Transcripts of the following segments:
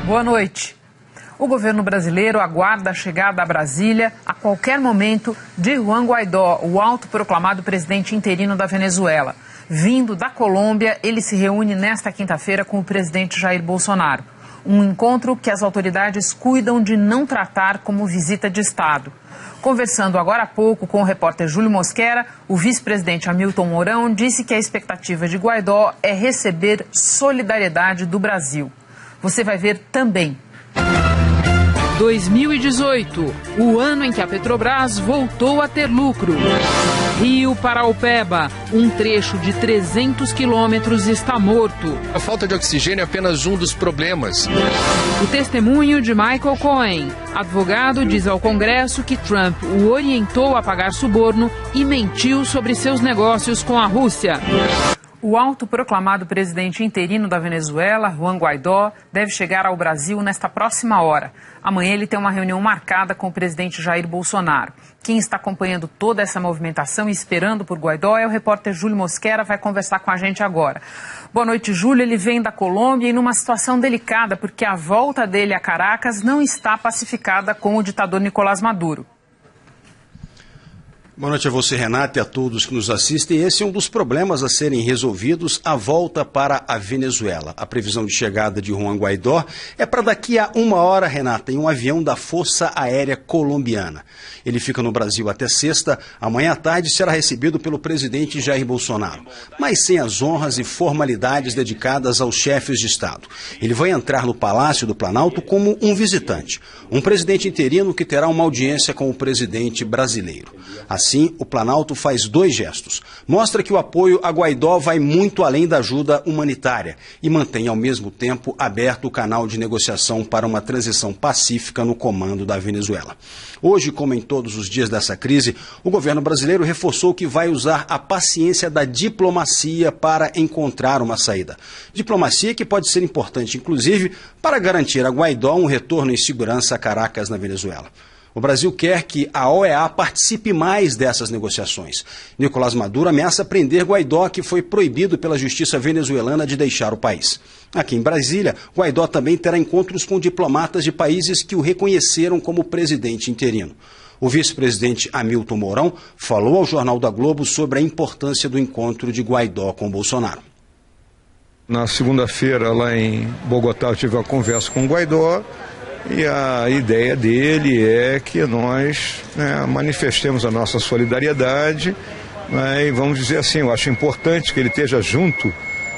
Boa noite. O governo brasileiro aguarda a chegada a Brasília, a qualquer momento, de Juan Guaidó, o autoproclamado presidente interino da Venezuela. Vindo da Colômbia, ele se reúne nesta quinta-feira com o presidente Jair Bolsonaro. Um encontro que as autoridades cuidam de não tratar como visita de Estado. Conversando agora há pouco com o repórter Júlio Mosquera, o vice-presidente Hamilton Mourão disse que a expectativa de Guaidó é receber solidariedade do Brasil. Você vai ver também. 2018, o ano em que a Petrobras voltou a ter lucro. Rio Paraopeba, um trecho de 300 quilômetros está morto. A falta de oxigênio é apenas um dos problemas. O testemunho de Michael Cohen. Advogado diz ao Congresso que Trump o orientou a pagar suborno e mentiu sobre seus negócios com a Rússia. O autoproclamado presidente interino da Venezuela, Juan Guaidó, deve chegar ao Brasil nesta próxima hora. Amanhã ele tem uma reunião marcada com o presidente Jair Bolsonaro. Quem está acompanhando toda essa movimentação e esperando por Guaidó é o repórter Júlio Mosquera, vai conversar com a gente agora. Boa noite, Júlio. Ele vem da Colômbia e numa situação delicada, porque a volta dele a Caracas não está pacificada com o ditador Nicolás Maduro. Boa noite a você, Renata, e a todos que nos assistem. Esse é um dos problemas a serem resolvidos, a volta para a Venezuela. A previsão de chegada de Juan Guaidó é para daqui a 1 hora, Renata, em um avião da Força Aérea Colombiana. Ele fica no Brasil até sexta. Amanhã à tarde será recebido pelo presidente Jair Bolsonaro, mas sem as honras e formalidades dedicadas aos chefes de Estado. Ele vai entrar no Palácio do Planalto como um visitante, um presidente interino que terá uma audiência com o presidente brasileiro. Assim, o Planalto faz 2 gestos. Mostra que o apoio a Guaidó vai muito além da ajuda humanitária e mantém, ao mesmo tempo, aberto o canal de negociação para uma transição pacífica no comando da Venezuela. Hoje, como em todos os dias dessa crise, o governo brasileiro reforçou que vai usar a paciência da diplomacia para encontrar uma saída. Diplomacia que pode ser importante, inclusive, para garantir a Guaidó um retorno em segurança a Caracas, na Venezuela. O Brasil quer que a OEA participe mais dessas negociações. Nicolás Maduro ameaça prender Guaidó, que foi proibido pela justiça venezuelana de deixar o país. Aqui em Brasília, Guaidó também terá encontros com diplomatas de países que o reconheceram como presidente interino. O vice-presidente Hamilton Mourão falou ao Jornal da Globo sobre a importância do encontro de Guaidó com Bolsonaro. Na segunda-feira, lá em Bogotá, eu tive uma conversa com o Guaidó. E a ideia dele é que nós manifestemos a nossa solidariedade, e vamos dizer assim, eu acho importante que ele esteja junto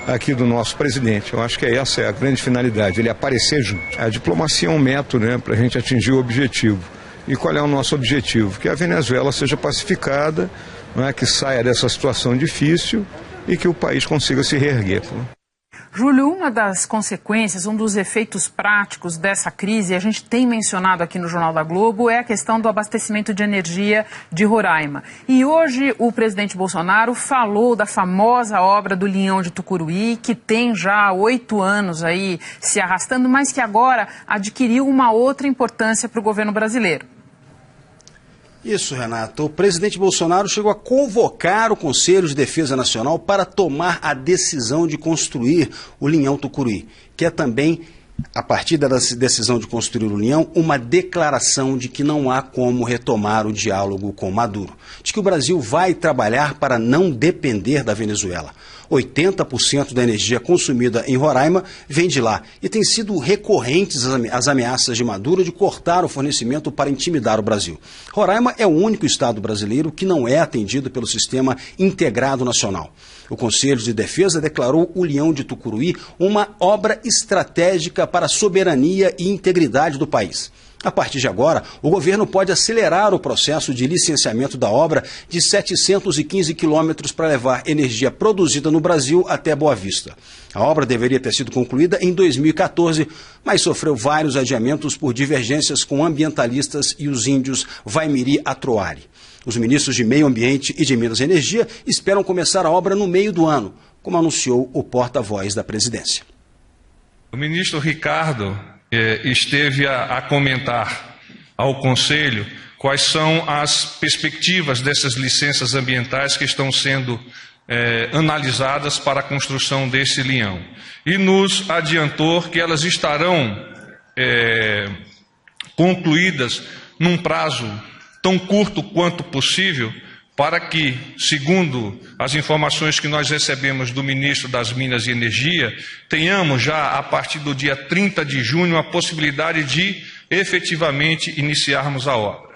aqui do nosso presidente. Eu acho que essa é a grande finalidade, ele aparecer junto. A diplomacia é um método para a gente atingir o objetivo. E qual é o nosso objetivo? Que a Venezuela seja pacificada, que saia dessa situação difícil e que o país consiga se reerguer. Júlio, uma das consequências, um dos efeitos práticos dessa crise, a gente tem mencionado aqui no Jornal da Globo, é a questão do abastecimento de energia de Roraima. E hoje o presidente Bolsonaro falou da famosa obra do Linhão de Tucuruí, que tem já 8 anos aí se arrastando, mas que agora adquiriu uma outra importância para o governo brasileiro. Isso, Renato. O presidente Bolsonaro chegou a convocar o Conselho de Defesa Nacional para tomar a decisão de construir o Linhão Tucuruí, que é também, a partir da decisão de construir o Linhão, uma declaração de que não há como retomar o diálogo com Maduro, de que o Brasil vai trabalhar para não depender da Venezuela. 80% da energia consumida em Roraima vem de lá e tem sido recorrentes as ameaças de Maduro de cortar o fornecimento para intimidar o Brasil. Roraima é o único estado brasileiro que não é atendido pelo Sistema Integrado Nacional. O Conselho de Defesa declarou o Linhão de Tucuruí uma obra estratégica para a soberania e integridade do país. A partir de agora, o governo pode acelerar o processo de licenciamento da obra de 715 quilômetros para levar energia produzida no Brasil até Boa Vista. A obra deveria ter sido concluída em 2014, mas sofreu vários adiamentos por divergências com ambientalistas e os índios Vaimiri Atroari. Os ministros de Meio Ambiente e de Minas e Energia esperam começar a obra no meio do ano, como anunciou o porta-voz da presidência. O ministro Ricardo esteve a comentar ao Conselho quais são as perspectivas dessas licenças ambientais que estão sendo analisadas para a construção desse linhão. E nos adiantou que elas estarão concluídas num prazo tão curto quanto possível, para que, segundo as informações que nós recebemos do ministro das Minas e Energia, tenhamos já, a partir do dia 30 de junho, a possibilidade de efetivamente iniciarmos a obra.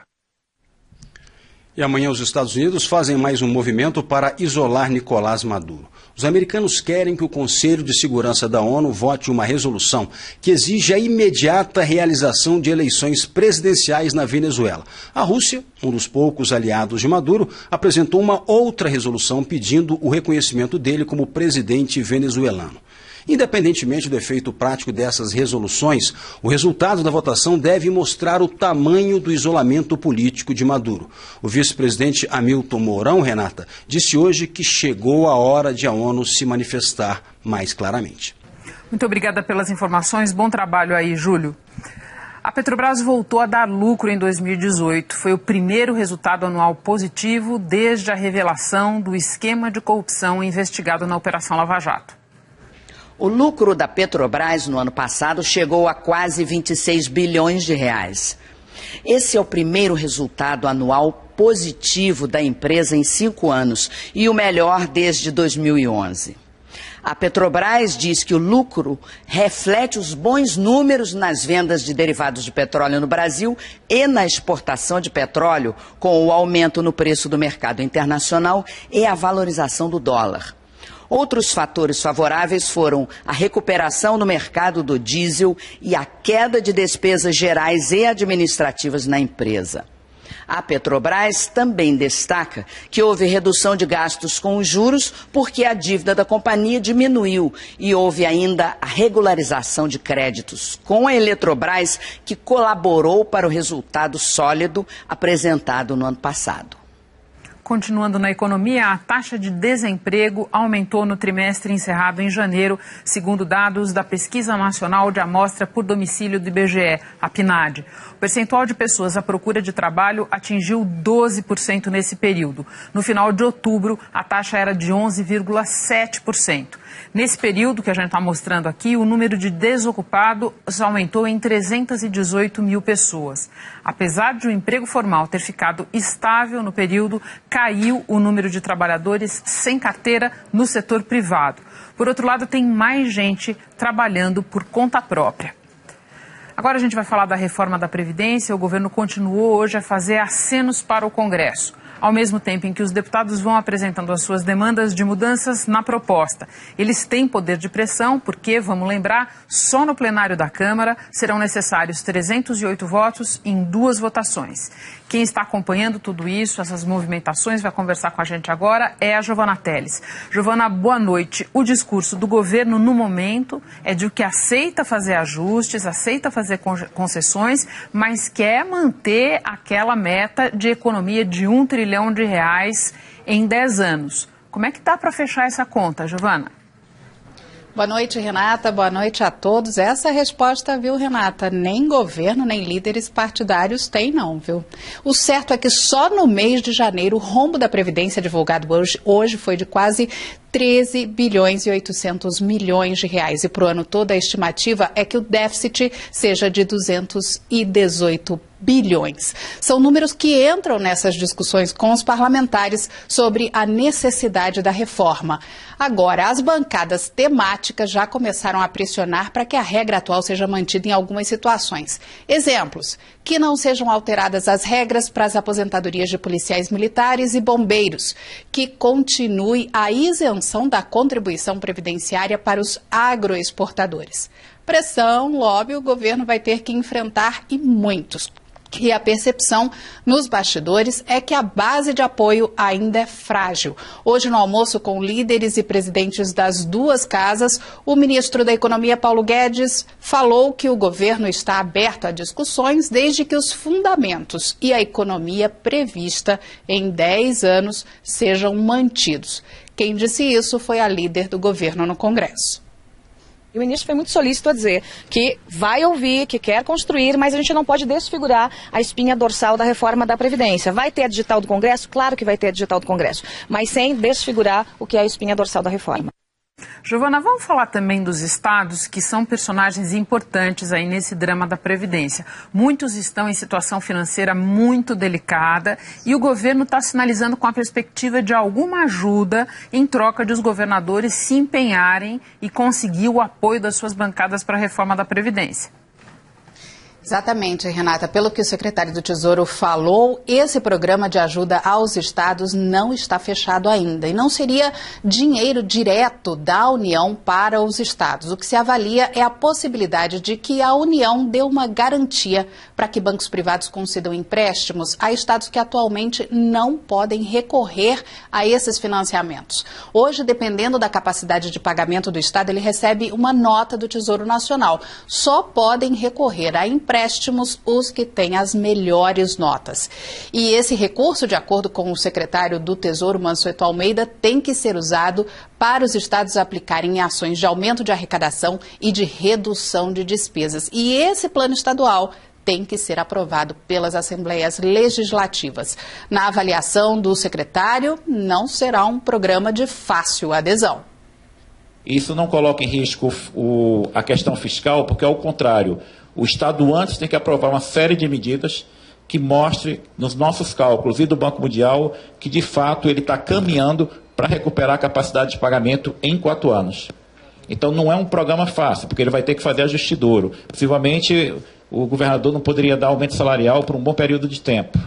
E amanhã os Estados Unidos fazem mais um movimento para isolar Nicolás Maduro. Os americanos querem que o Conselho de Segurança da ONU vote uma resolução que exige a imediata realização de eleições presidenciais na Venezuela. A Rússia, um dos poucos aliados de Maduro, apresentou uma outra resolução pedindo o reconhecimento dele como presidente venezuelano. Independentemente do efeito prático dessas resoluções, o resultado da votação deve mostrar o tamanho do isolamento político de Maduro. O vice-presidente Hamilton Mourão, Renata, disse hoje que chegou a hora de a ONU se manifestar mais claramente. Muito obrigada pelas informações. Bom trabalho aí, Júlio. A Petrobras voltou a dar lucro em 2018. Foi o primeiro resultado anual positivo desde a revelação do esquema de corrupção investigado na Operação Lava Jato. O lucro da Petrobras no ano passado chegou a quase 26 bilhões de reais. Esse é o primeiro resultado anual positivo da empresa em 5 anos e o melhor desde 2011. A Petrobras diz que o lucro reflete os bons números nas vendas de derivados de petróleo no Brasil e na exportação de petróleo, com o aumento no preço do mercado internacional e a valorização do dólar. Outros fatores favoráveis foram a recuperação no mercado do diesel e a queda de despesas gerais e administrativas na empresa. A Petrobras também destaca que houve redução de gastos com os juros porque a dívida da companhia diminuiu e houve ainda a regularização de créditos com a Eletrobras, que colaborou para o resultado sólido apresentado no ano passado. Continuando na economia, a taxa de desemprego aumentou no trimestre encerrado em janeiro, segundo dados da Pesquisa Nacional de Amostra por Domicílio do IBGE, a PNAD. O percentual de pessoas à procura de trabalho atingiu 12% nesse período. No final de outubro, a taxa era de 11,7%. Nesse período que a gente está mostrando aqui, o número de desocupados aumentou em 318 mil pessoas. Apesar de o emprego formal ter ficado estável no período, caiu o número de trabalhadores sem carteira no setor privado. Por outro lado, tem mais gente trabalhando por conta própria. Agora a gente vai falar da reforma da Previdência. O governo continuou hoje a fazer acenos para o Congresso, ao mesmo tempo em que os deputados vão apresentando as suas demandas de mudanças na proposta. Eles têm poder de pressão porque, vamos lembrar, só no plenário da Câmara serão necessários 308 votos em 2 votações. Quem está acompanhando tudo isso, essas movimentações, vai conversar com a gente agora, é a Giovana Teles. Giovana, boa noite. O discurso do governo no momento é de que aceita fazer ajustes, aceita fazer concessões, mas quer manter aquela meta de economia de R$1 trilhão em 10 anos. Como é que dá para fechar essa conta, Giovana? Boa noite, Renata. Boa noite a todos. Essa é a resposta, viu, Renata? Nem governo, nem líderes partidários têm, não, viu? O certo é que só no mês de janeiro o rombo da Previdência divulgado hoje foi de quase 13 bilhões e 800 milhões de reais. E para o ano todo a estimativa é que o déficit seja de 218 bilhões. São números que entram nessas discussões com os parlamentares sobre a necessidade da reforma. Agora, as bancadas temáticas já começaram a pressionar para que a regra atual seja mantida em algumas situações. Exemplos: que não sejam alteradas as regras para as aposentadorias de policiais militares e bombeiros, que continue a isenção da contribuição previdenciária para os agroexportadores. Pressão, lobby, o governo vai ter que enfrentar e muitos. E a percepção nos bastidores é que a base de apoio ainda é frágil. Hoje, no almoço com líderes e presidentes das 2 casas, o ministro da Economia, Paulo Guedes, falou que o governo está aberto a discussões desde que os fundamentos e a economia prevista em 10 anos sejam mantidos. Quem disse isso foi a líder do governo no Congresso. E o ministro foi muito solícito a dizer que vai ouvir, que quer construir, mas a gente não pode desfigurar a espinha dorsal da reforma da Previdência. Vai ter a digital do Congresso? Claro que vai ter a digital do Congresso, mas sem desfigurar o que é a espinha dorsal da reforma. Giovana, vamos falar também dos estados que são personagens importantes aí nesse drama da Previdência. Muitos estão em situação financeira muito delicada e o governo está sinalizando com a perspectiva de alguma ajuda em troca de os governadores se empenharem e conseguir o apoio das suas bancadas para a reforma da Previdência. Exatamente, Renata. Pelo que o secretário do Tesouro falou, esse programa de ajuda aos estados não está fechado ainda e não seria dinheiro direto da União para os estados. O que se avalia é a possibilidade de que a União dê uma garantia para que bancos privados concedam empréstimos a estados que atualmente não podem recorrer a esses financiamentos. Hoje, dependendo da capacidade de pagamento do estado, ele recebe uma nota do Tesouro Nacional. Só podem recorrer a empréstimos os que têm as melhores notas. E esse recurso, de acordo com o secretário do Tesouro, Mansueto Almeida, tem que ser usado para os estados aplicarem em ações de aumento de arrecadação e de redução de despesas. E esse plano estadual tem que ser aprovado pelas assembleias legislativas. Na avaliação do secretário, não será um programa de fácil adesão. Isso não coloca em risco a questão fiscal, porque, ao contrário, o Estado antes tem que aprovar uma série de medidas que mostre nos nossos cálculos e do Banco Mundial que, de fato, ele está caminhando para recuperar a capacidade de pagamento em 4 anos. Então, não é um programa fácil, porque ele vai ter que fazer ajuste duro. Possivelmente, o governador não poderia dar aumento salarial por um bom período de tempo.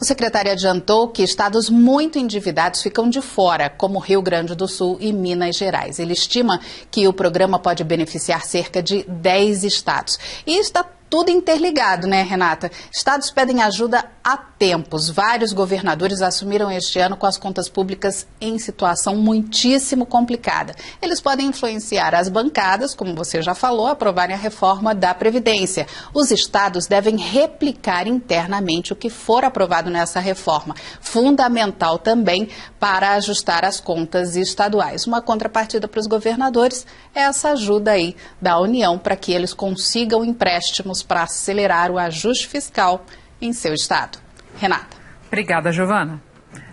O secretário adiantou que estados muito endividados ficam de fora, como Rio Grande do Sul e Minas Gerais. Ele estima que o programa pode beneficiar cerca de 10 estados. E está tudo interligado, né, Renata? Estados pedem ajuda há tempos. Vários governadores assumiram este ano com as contas públicas em situação muitíssimo complicada. Eles podem influenciar as bancadas, como você já falou, a aprovarem a reforma da Previdência. Os estados devem replicar internamente o que for aprovado nessa reforma. Fundamental também para ajustar as contas estaduais. Uma contrapartida para os governadores é essa ajuda aí da União para que eles consigam empréstimos para acelerar o ajuste fiscal em seu estado. Renata. Obrigada, Giovana.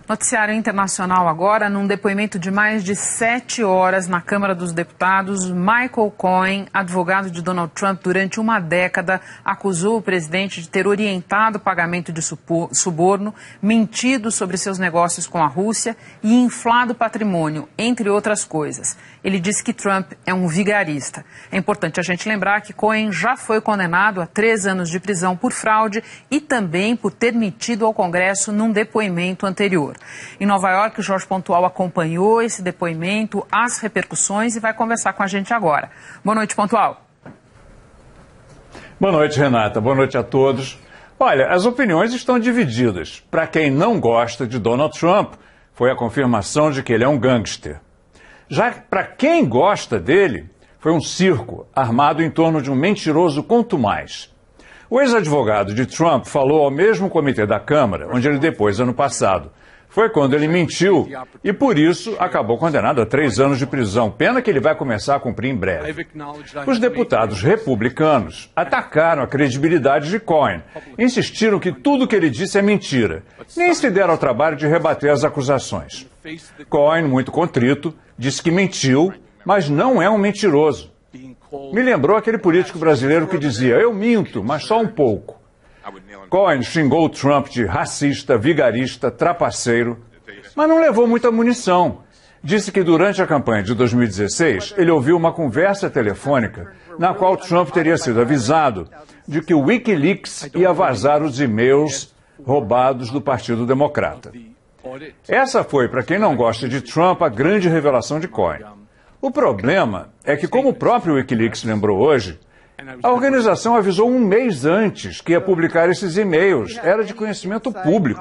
Noticiário internacional agora, num depoimento de mais de 7 horas na Câmara dos Deputados, Michael Cohen, advogado de Donald Trump durante uma década, acusou o presidente de ter orientado o pagamento de suborno, mentido sobre seus negócios com a Rússia e inflado o patrimônio, entre outras coisas. Ele disse que Trump é um vigarista. É importante a gente lembrar que Cohen já foi condenado a 3 anos de prisão por fraude e também por ter mentido ao Congresso num depoimento anterior. Em Nova York, o Jorge Pontual acompanhou esse depoimento, as repercussões e vai conversar com a gente agora. Boa noite, Pontual. Boa noite, Renata. Boa noite a todos. Olha, as opiniões estão divididas. Para quem não gosta de Donald Trump, foi a confirmação de que ele é um gangster. Já para quem gosta dele, foi um circo armado em torno de um mentiroso contumaz. O ex-advogado de Trump falou ao mesmo comitê da Câmara, onde ele depôs ano passado. Foi quando ele mentiu e, por isso, acabou condenado a 3 anos de prisão. Pena que ele vai começar a cumprir em breve. Os deputados republicanos atacaram a credibilidade de Cohen. Insistiram que tudo que ele disse é mentira. Nem se deram ao trabalho de rebater as acusações. Cohen, muito contrito, disse que mentiu, mas não é um mentiroso. Me lembrou aquele político brasileiro que dizia, eu minto, mas só um pouco. Cohen xingou Trump de racista, vigarista, trapaceiro, mas não levou muita munição. Disse que durante a campanha de 2016, ele ouviu uma conversa telefônica na qual Trump teria sido avisado de que o Wikileaks ia vazar os e-mails roubados do Partido Democrata. Essa foi, para quem não gosta de Trump, a grande revelação de Cohen. O problema é que, como o próprio Wikileaks lembrou hoje, a organização avisou 1 mês antes que ia publicar esses e-mails. Era de conhecimento público.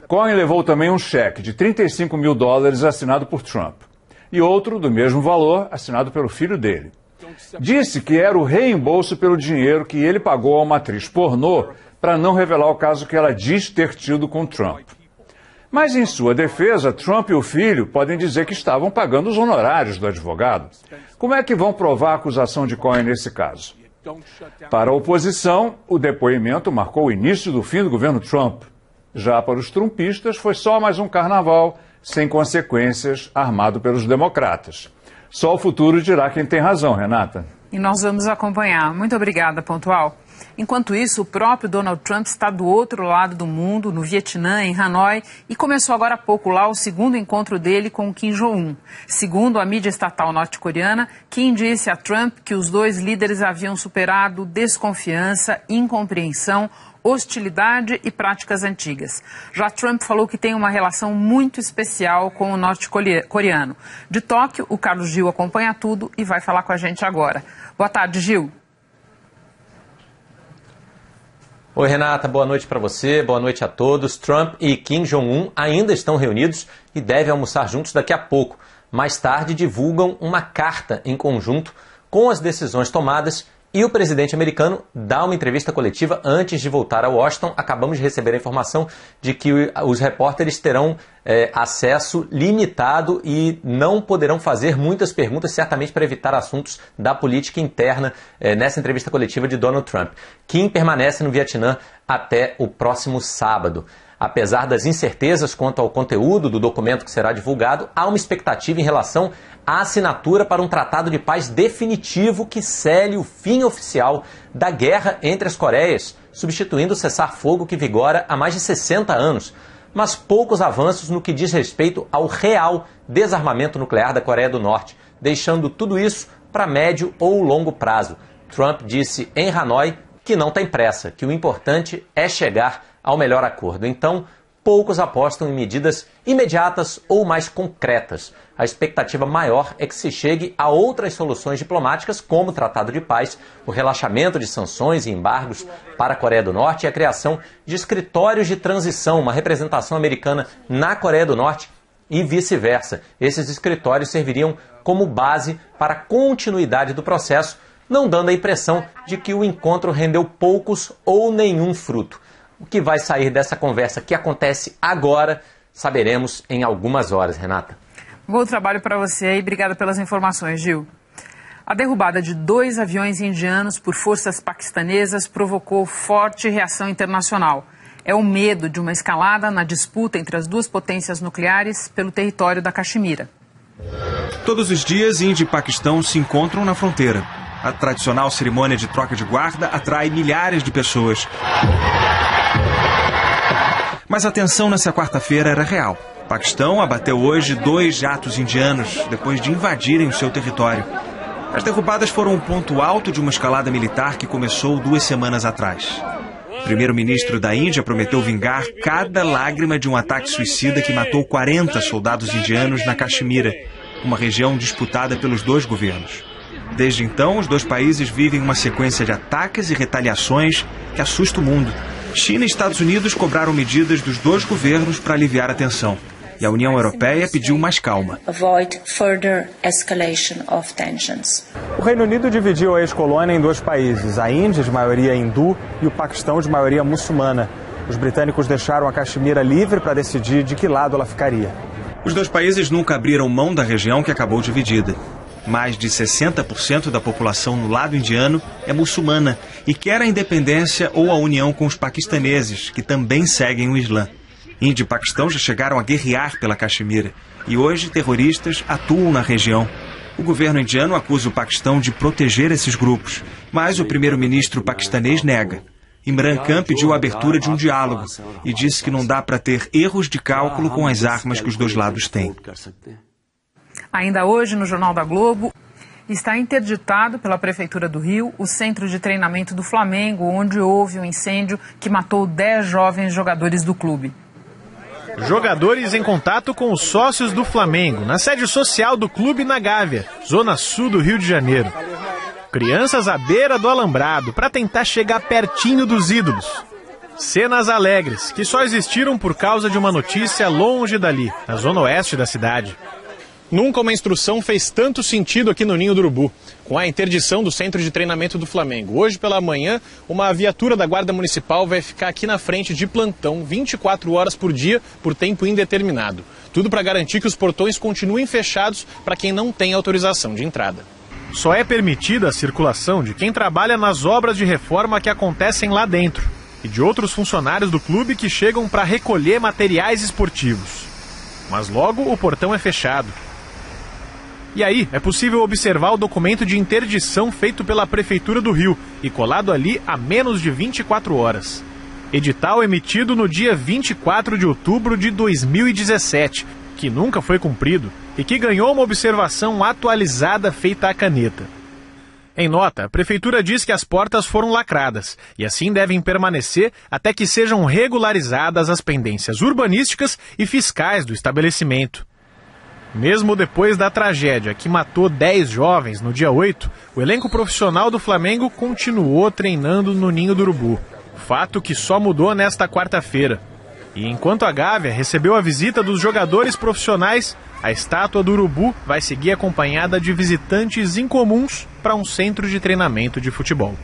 Cohen levou também um cheque de $35 mil assinado por Trump. E outro, do mesmo valor, assinado pelo filho dele. Disse que era o reembolso pelo dinheiro que ele pagou a uma atriz pornô para não revelar o caso que ela diz ter tido com Trump. Mas, em sua defesa, Trump e o filho podem dizer que estavam pagando os honorários do advogado. Como é que vão provar a acusação de Cohen nesse caso? Para a oposição, o depoimento marcou o início do fim do governo Trump. Já para os trumpistas, foi só mais um carnaval, sem consequências, armado pelos democratas. Só o futuro dirá quem tem razão, Renata. E nós vamos acompanhar. Muito obrigada, Pontual. Enquanto isso, o próprio Donald Trump está do outro lado do mundo, no Vietnã, em Hanoi, e começou agora há pouco lá o segundo encontro dele com Kim Jong-un. Segundo a mídia estatal norte-coreana, Kim disse a Trump que os dois líderes haviam superado desconfiança, incompreensão, hostilidade e práticas antigas. Já Trump falou que tem uma relação muito especial com o norte-coreano. De Tóquio, o Carlos Gil acompanha tudo e vai falar com a gente agora. Boa tarde, Gil. Oi, Renata, boa noite para você, boa noite a todos. Trump e Kim Jong-un ainda estão reunidos e devem almoçar juntos daqui a pouco. Mais tarde, divulgam uma carta em conjunto com as decisões tomadas e o presidente americano dá uma entrevista coletiva antes de voltar a Washington. Acabamos de receber a informação de que os repórteres terão acesso limitado e não poderão fazer muitas perguntas, certamente para evitar assuntos da política interna nessa entrevista coletiva de Donald Trump. Kim permanece no Vietnã até o próximo sábado. Apesar das incertezas quanto ao conteúdo do documento que será divulgado, há uma expectativa em relação à assinatura para um tratado de paz definitivo que cele o fim oficial da guerra entre as Coreias, substituindo o cessar-fogo que vigora há mais de 60 anos. Mas poucos avanços no que diz respeito ao real desarmamento nuclear da Coreia do Norte, deixando tudo isso para médio ou longo prazo. Trump disse em Hanoi que não tem pressa, que o importante é chegar ao melhor acordo. Então, poucos apostam em medidas imediatas ou mais concretas. A expectativa maior é que se chegue a outras soluções diplomáticas, como o Tratado de Paz, o relaxamento de sanções e embargos para a Coreia do Norte e a criação de escritórios de transição, uma representação americana na Coreia do Norte e vice-versa. Esses escritórios serviriam como base para a continuidade do processo, não dando a impressão de que o encontro rendeu poucos ou nenhum fruto. O que vai sair dessa conversa que acontece agora, saberemos em algumas horas, Renata. Bom trabalho para você e obrigada pelas informações, Gil. A derrubada de 2 aviões indianos por forças paquistanesas provocou forte reação internacional. É o medo de uma escalada na disputa entre as duas potências nucleares pelo território da Caxemira. Todos os dias, Índia e Paquistão se encontram na fronteira. A tradicional cerimônia de troca de guarda atrai milhares de pessoas. Mas a tensão nessa quarta-feira era real. O Paquistão abateu hoje 2 jatos indianos depois de invadirem o seu território. As derrubadas foram um ponto alto de uma escalada militar que começou 2 semanas atrás. O primeiro-ministro da Índia prometeu vingar cada lágrima de um ataque suicida que matou 40 soldados indianos na Caxemira, uma região disputada pelos 2 governos. Desde então, os 2 países vivem uma sequência de ataques e retaliações que assusta o mundo. China e Estados Unidos cobraram medidas dos 2 governos para aliviar a tensão. E a União Europeia pediu mais calma. O Reino Unido dividiu a ex-colônia em 2 países, a Índia, de maioria hindu, e o Paquistão, de maioria muçulmana. Os britânicos deixaram a Caxemira livre para decidir de que lado ela ficaria. Os 2 países nunca abriram mão da região que acabou dividida. Mais de 60% da população no lado indiano é muçulmana e quer a independência ou a união com os paquistaneses, que também seguem o Islã. Índia e Paquistão já chegaram a guerrear pela Caxemira e hoje terroristas atuam na região. O governo indiano acusa o Paquistão de proteger esses grupos, mas o primeiro-ministro paquistanês nega. Imran Khan pediu a abertura de um diálogo e disse que não dá para ter erros de cálculo com as armas que os 2 lados têm. Ainda hoje, no Jornal da Globo, está interditado pela Prefeitura do Rio o centro de treinamento do Flamengo, onde houve um incêndio que matou 10 jovens jogadores do clube. Jogadores em contato com os sócios do Flamengo, na sede social do clube na Gávea, zona sul do Rio de Janeiro. Crianças à beira do alambrado para tentar chegar pertinho dos ídolos. Cenas alegres, que só existiram por causa de uma notícia longe dali, na zona oeste da cidade. Nunca uma instrução fez tanto sentido aqui no Ninho do Urubu, com a interdição do centro de treinamento do Flamengo. Hoje pela manhã, uma viatura da Guarda Municipal vai ficar aqui na frente de plantão 24 horas por dia, por tempo indeterminado. Tudo para garantir que os portões continuem fechados para quem não tem autorização de entrada. Só é permitida a circulação de quem trabalha nas obras de reforma que acontecem lá dentro e de outros funcionários do clube que chegam para recolher materiais esportivos. mas logo o portão é fechado. E aí, é possível observar o documento de interdição feito pela Prefeitura do Rio e colado ali há menos de 24 horas. Edital emitido no dia 24 de outubro de 2017, que nunca foi cumprido e que ganhou uma observação atualizada feita à caneta. Em nota, a Prefeitura diz que as portas foram lacradas e assim devem permanecer até que sejam regularizadas as pendências urbanísticas e fiscais do estabelecimento. Mesmo depois da tragédia que matou 10 jovens no dia 8, o elenco profissional do Flamengo continuou treinando no Ninho do Urubu. Fato que só mudou nesta quarta-feira. E enquanto a Gávea recebeu a visita dos jogadores profissionais, a estátua do Urubu vai seguir acompanhada de visitantes incomuns para um centro de treinamento de futebol.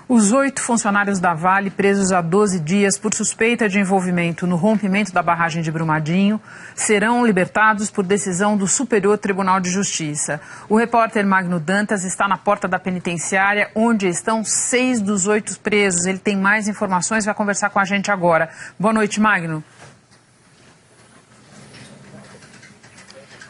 Os 8 funcionários da Vale, presos há 12 dias por suspeita de envolvimento no rompimento da barragem de Brumadinho, serão libertados por decisão do Superior Tribunal de Justiça. O repórter Magno Dantas está na porta da penitenciária, onde estão 6 dos 8 presos. Ele tem mais informações, vai conversar com a gente agora. Boa noite, Magno.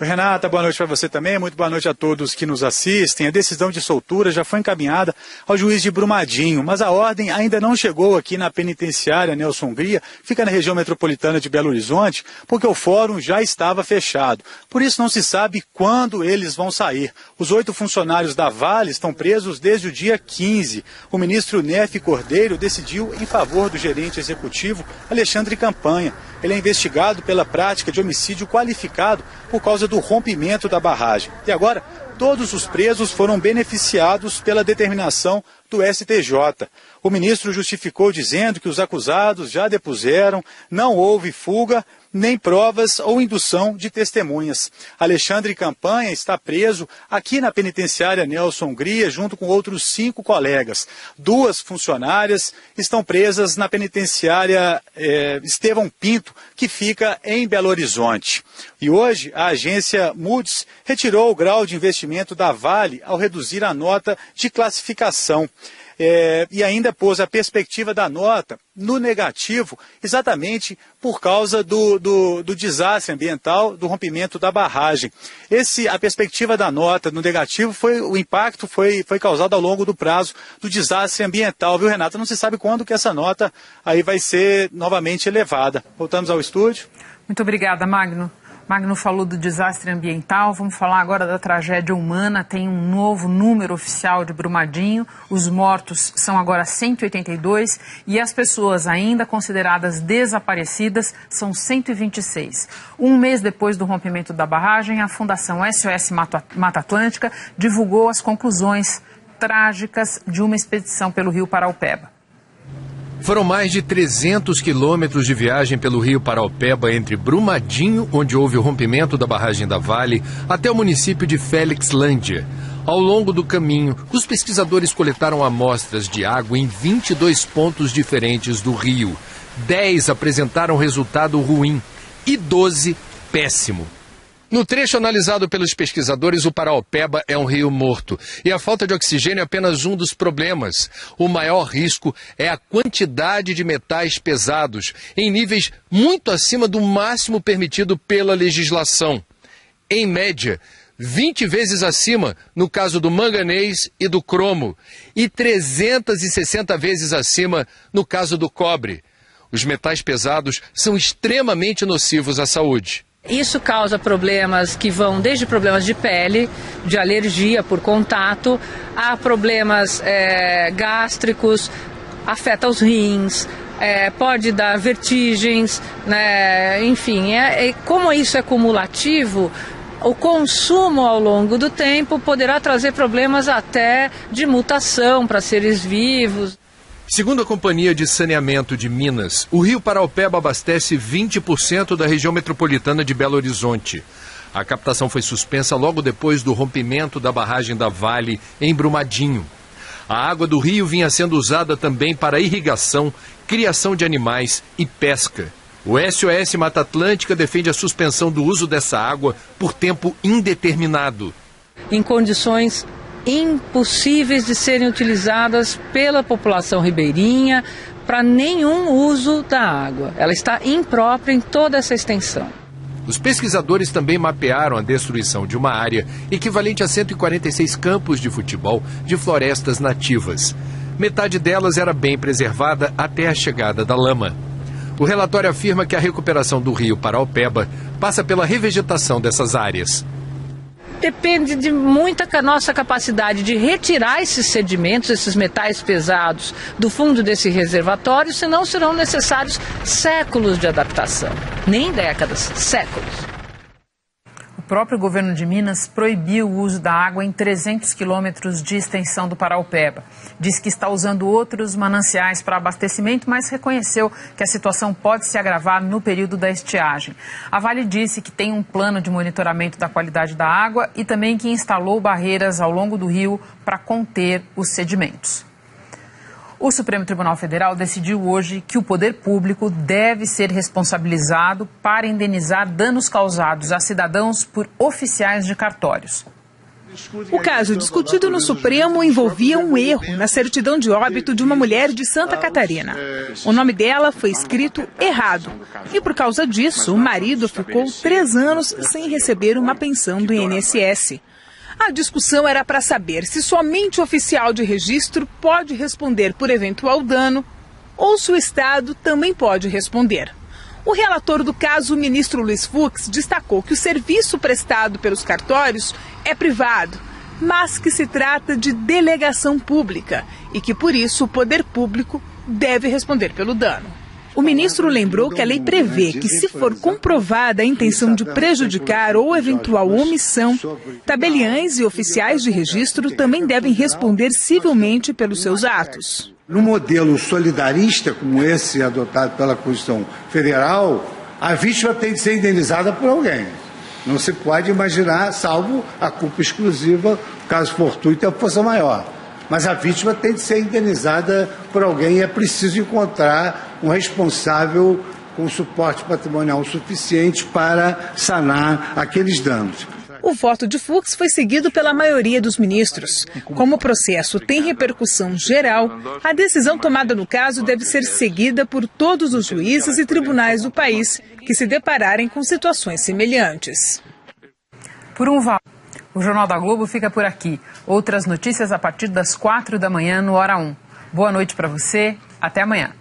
Oi, Renata, boa noite para você também, muito boa noite a todos que nos assistem. A decisão de soltura já foi encaminhada ao juiz de Brumadinho, mas a ordem ainda não chegou aqui na penitenciária Nelson Hungria, fica na região metropolitana de Belo Horizonte, porque o fórum já estava fechado. Por isso não se sabe quando eles vão sair. Os 8 funcionários da Vale estão presos desde o dia 15. O ministro Nefe Cordeiro decidiu em favor do gerente executivo Alexandre Campanha. Ele é investigado pela prática de homicídio qualificado por causa do rompimento da barragem. E agora, todos os presos foram beneficiados pela determinação do STJ. O ministro justificou dizendo que os acusados já depuseram, não houve fuga, nem provas ou indução de testemunhas. Alexandre Campanha está preso aqui na penitenciária Nelson Hungria, junto com outros 5 colegas. 2 funcionárias estão presas na penitenciária Estevão Pinto, que fica em Belo Horizonte. E hoje a agência Moody's retirou o grau de investimento da Vale ao reduzir a nota de classificação. E ainda pôs a perspectiva da nota no negativo, exatamente por causa do desastre ambiental, do rompimento da barragem. A perspectiva da nota no negativo o impacto foi causado ao longo do prazo do desastre ambiental, viu, Renata? Não se sabe quando que essa nota aí vai ser novamente elevada. Voltamos ao estúdio. Muito obrigada, Magno. Magno falou do desastre ambiental, vamos falar agora da tragédia humana. Tem um novo número oficial de Brumadinho, os mortos são agora 182 e as pessoas ainda consideradas desaparecidas são 126. Um mês depois do rompimento da barragem, a Fundação SOS Mata Atlântica divulgou as conclusões trágicas de uma expedição pelo Rio Paraopeba. Foram mais de 300 quilômetros de viagem pelo rio Paraopeba entre Brumadinho, onde houve o rompimento da barragem da Vale, até o município de Felixlândia. Ao longo do caminho, os pesquisadores coletaram amostras de água em 22 pontos diferentes do rio. 10 apresentaram resultado ruim e 12 péssimo. No trecho analisado pelos pesquisadores, o Paraopeba é um rio morto e a falta de oxigênio é apenas um dos problemas. O maior risco é a quantidade de metais pesados, em níveis muito acima do máximo permitido pela legislação. Em média, 20 vezes acima no caso do manganês e do cromo e 360 vezes acima no caso do cobre. Os metais pesados são extremamente nocivos à saúde. Isso causa problemas que vão desde problemas de pele, de alergia por contato, a problemas gástricos, afeta os rins, pode dar vertigens, né? Enfim, como isso é cumulativo, o consumo ao longo do tempo poderá trazer problemas até de mutação para seres vivos. Segundo a Companhia de Saneamento de Minas, o rio Paraopeba abastece 20% da região metropolitana de Belo Horizonte. A captação foi suspensa logo depois do rompimento da barragem da Vale em Brumadinho. A água do rio vinha sendo usada também para irrigação, criação de animais e pesca. O SOS Mata Atlântica defende a suspensão do uso dessa água por tempo indeterminado. Em condições impossíveis de serem utilizadas pela população ribeirinha para nenhum uso da água. Ela está imprópria em toda essa extensão. Os pesquisadores também mapearam a destruição de uma área equivalente a 146 campos de futebol de florestas nativas. Metade delas era bem preservada até a chegada da lama. O relatório afirma que a recuperação do rio Paraopeba passa pela revegetação dessas áreas. Depende de muita nossa capacidade de retirar esses sedimentos, esses metais pesados do fundo desse reservatório, senão serão necessários séculos de adaptação. Nem décadas, séculos. O próprio governo de Minas proibiu o uso da água em 300 quilômetros de extensão do Paraopeba. Diz que está usando outros mananciais para abastecimento, mas reconheceu que a situação pode se agravar no período da estiagem. A Vale disse que tem um plano de monitoramento da qualidade da água e também que instalou barreiras ao longo do rio para conter os sedimentos. O Supremo Tribunal Federal decidiu hoje que o poder público deve ser responsabilizado para indenizar danos causados a cidadãos por oficiais de cartórios. O caso discutido no Supremo envolvia um erro na certidão de óbito de uma mulher de Santa Catarina. O nome dela foi escrito errado e, por causa disso, o marido ficou 3 anos sem receber uma pensão do INSS. A discussão era para saber se somente o oficial de registro pode responder por eventual dano ou se o Estado também pode responder. O relator do caso, o ministro Luiz Fux, destacou que o serviço prestado pelos cartórios é privado, mas que se trata de delegação pública e que, por isso, o poder público deve responder pelo dano. O ministro lembrou que a lei prevê que, se for comprovada a intenção de prejudicar ou eventual omissão, tabeliães e oficiais de registro também devem responder civilmente pelos seus atos. No modelo solidarista, como esse adotado pela Constituição Federal, a vítima tem de ser indenizada por alguém. Não se pode imaginar, salvo a culpa exclusiva, caso fortuito, a força maior. Mas a vítima tem de ser indenizada por alguém e é preciso encontrar um responsável com suporte patrimonial suficiente para sanar aqueles danos. O voto de Fux foi seguido pela maioria dos ministros. Como o processo tem repercussão geral, a decisão tomada no caso deve ser seguida por todos os juízes e tribunais do país que se depararem com situações semelhantes. O Jornal da Globo fica por aqui. Outras notícias a partir das 4 da manhã no Hora 1. Boa noite para você. Até amanhã.